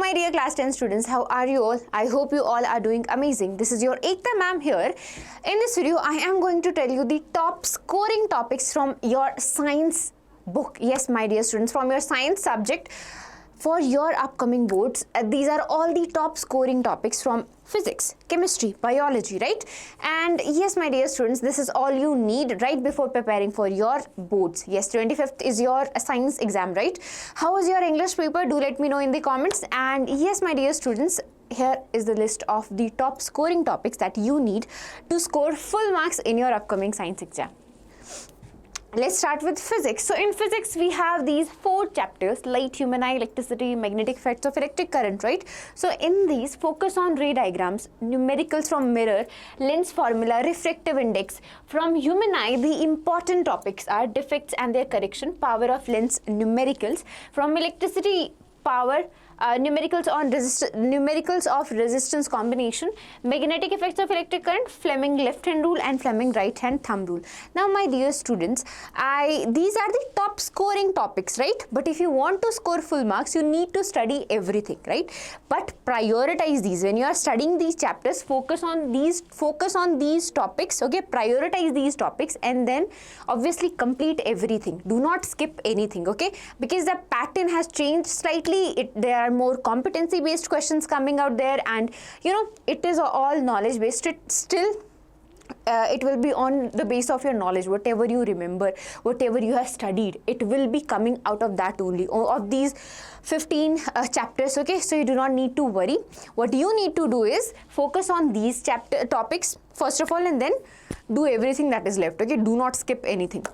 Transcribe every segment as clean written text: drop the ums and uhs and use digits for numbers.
my dear class 10 students, how are you all? I hope you all are doing amazing. This is your Ekta ma'am here. In this video, I am going to tell you the top scoring topics from your science book. Yes, my dear students, from your science subject for your upcoming boards. These are all the top scoring topics from physics, chemistry, biology, right? And yes, my dear students, this is all you need right before preparing for your boards. Yes, 25th is your science exam, right? How was your English paper? Do let me know in the comments. And yes, my dear students, here is the list of the top scoring topics that you need to score full marks in your upcoming science exam. Let's start with physics. So in physics, we have these 4 chapters: light, human eye, electricity, magnetic effects of electric current, right? So in these, focus on ray diagrams, numericals from mirror, lens formula, refractive index. From human eye, the important topics are defects and their correction, power of lens, numericals. From electricity, power, numericals of resistance combination, magnetic effects of electric current, Fleming left hand rule and Fleming right hand thumb rule. Now my dear students, these are the top scoring topics, right? But if you want to score full marks, you need to study everything, right? But prioritize these. When you are studying these chapters, focus on these topics, okay? Prioritize these topics and then obviously complete everything. Do not skip anything, okay? Because the pattern has changed slightly. There are more competency based questions coming out there, and you know, it is all knowledge based. It will be on the base of your knowledge, whatever you remember, whatever you have studied, it will be coming out of that only, of these 15 chapters, okay? So you do not need to worry. What you need to do is focus on these topics first of all, and then do everything that is left, okay? Do not skip anything.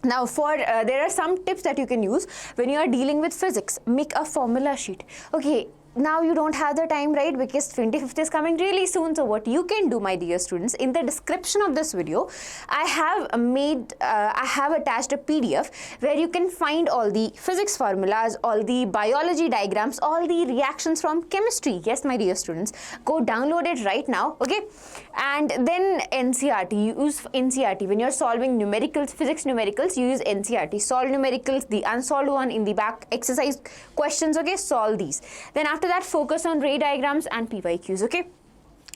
Now there are some tips that you can use when you are dealing with physics. Make a formula sheet. Okay, now you don't have the time, right? Because 25th is coming really soon. So what you can do, my dear students, in the description of this video, I have attached a PDF where you can find all the physics formulas, all the biology diagrams, all the reactions from chemistry. Yes, my dear students, go download it right now, okay? And then NCERT, use NCERT. When you're solving numericals, physics numericals, you use NCERT. Solve numericals, the unsolved one in the back exercise questions, okay? Solve these. Then after that, focus on ray diagrams and PYQs, okay?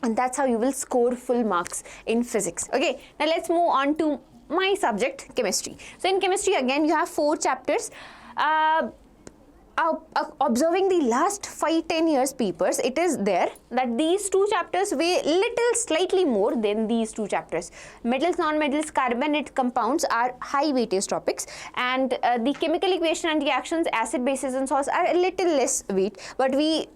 And that's how you will score full marks in physics, okay? Now let's move on to my subject, chemistry. So in chemistry, again, you have 4 chapters. Observing the last 5-10 years papers, it is there that these 2 chapters weigh slightly more than these 2 chapters. Metals, non-metals, carbonate compounds are high weightage topics, and the chemical equation and reactions, acid, bases and salts are a little less weight, but we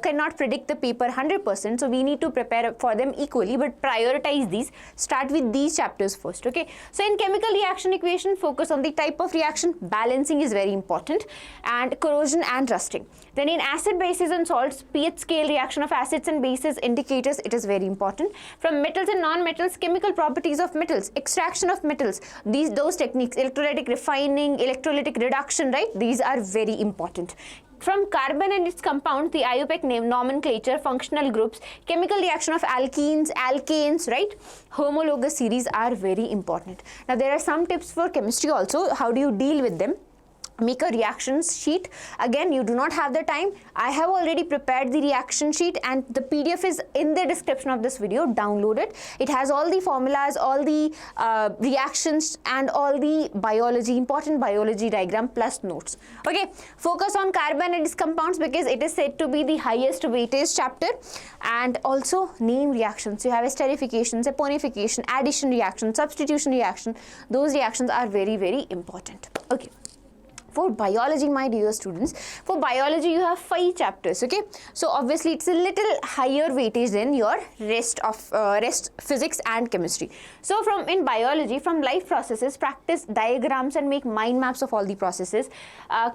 cannot predict the paper 100%, so we need to prepare for them equally, but prioritize these. Start with these chapters first, okay? So in chemical reaction equation, focus on the type of reaction. Balancing is very important, and corrosion and rusting. Then in acid, bases and salts, pH scale, reaction of acids and bases, indicators, it is very important. From metals and non-metals, chemical properties of metals, extraction of metals, those techniques, electrolytic refining, electrolytic reduction, right? These are very important. From carbon and its compounds, the IUPAC nomenclature, functional groups, chemical reaction of alkenes, alkanes, right? Homologous series are very important. Now there are some tips for chemistry also. How do you deal with them? Make a reaction sheet. Again, you do not have the time. I have already prepared the reaction sheet, and the PDF is in the description of this video. Download it. It has all the formulas, all the reactions, and all the important biology diagram plus notes. Okay, focus on carbon and its compounds because it is said to be the highest weightage chapter. And also name reactions. You have esterification, saponification, addition reaction, substitution reaction. Those reactions are very, very important. Okay. For biology, my dear students, for biology you have 5 chapters, okay? So obviously it's a little higher weightage than your rest physics and chemistry. So in biology, from life processes, practice diagrams and make mind maps of all the processes.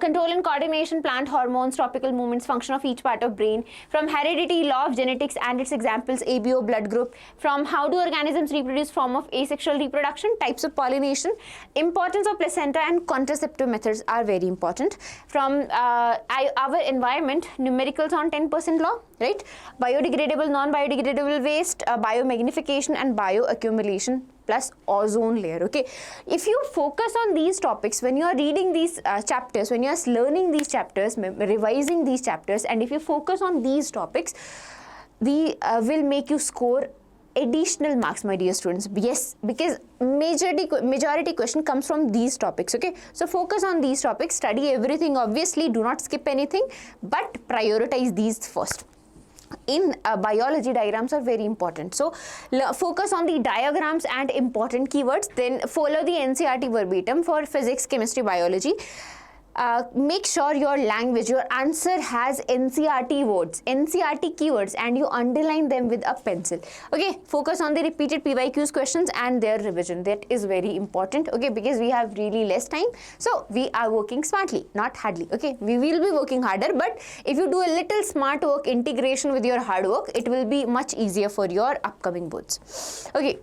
Control and coordination, plant hormones, tropical movements, function of each part of brain. From heredity, law of genetics and its examples, ABO, blood group. From how do organisms reproduce, form of asexual reproduction, types of pollination, importance of placenta and contraceptive methods are very important. From our environment, numericals on 10% law, right? Biodegradable, non-biodegradable waste, biomagnification and bioaccumulation plus ozone layer. Okay, if you focus on these topics when you are reading these chapters, when you are learning these chapters, revising these chapters, and if you focus on these topics, we will make you score additional marks, my dear students. Yes, because majority question comes from these topics. Okay, so focus on these topics, study everything, obviously do not skip anything, but prioritize these first. In biology, diagrams are very important, so focus on the diagrams and important keywords, then follow the NCERT verbatim for physics, chemistry, biology. Make sure your language, your answer has NCERT words, NCERT keywords, and you underline them with a pencil. Okay, focus on the repeated PYQs questions and their revision. That is very important. Okay, because we have really less time, so we are working smartly, not hardly. Okay, we will be working harder, but if you do a little smart work, integration with your hard work, it will be much easier for your upcoming boards. Okay.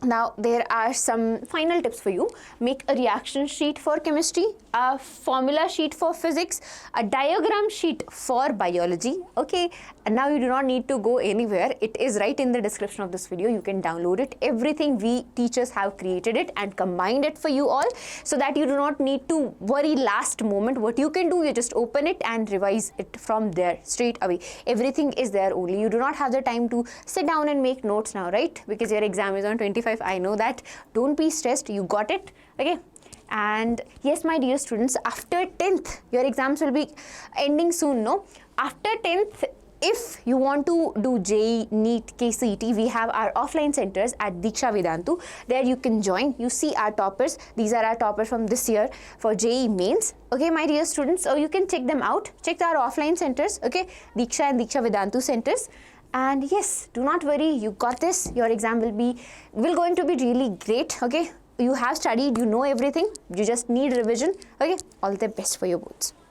Now, there are some final tips for you. Make a reaction sheet for chemistry, a formula sheet for physics, a diagram sheet for biology. Okay, and now you do not need to go anywhere. It is right in the description of this video. You can download it. Everything we teachers have created it and combined it for you all, so that you do not need to worry last moment. What you can do, you just open it and revise it from there straight away. Everything is there only. You do not have the time to sit down and make notes now, right? Because your exam is on 25. I know that. Don't be stressed. You got it. Okay. And yes, my dear students, after 10th, your exams will be ending soon, no? After 10th, if you want to do JEE, NEET, KCET, we have our offline centers at Diksha Vedantu. There you can join. You see our toppers. These are our toppers from this year for JEE mains. Okay, my dear students, so you can check them out. Check our offline centers. Okay, Diksha and Diksha Vedantu centers. And yes, do not worry, you got this. Your exam will going to be really great. Okay, you have studied, you know everything, you just need revision. Okay, all the best for your boards.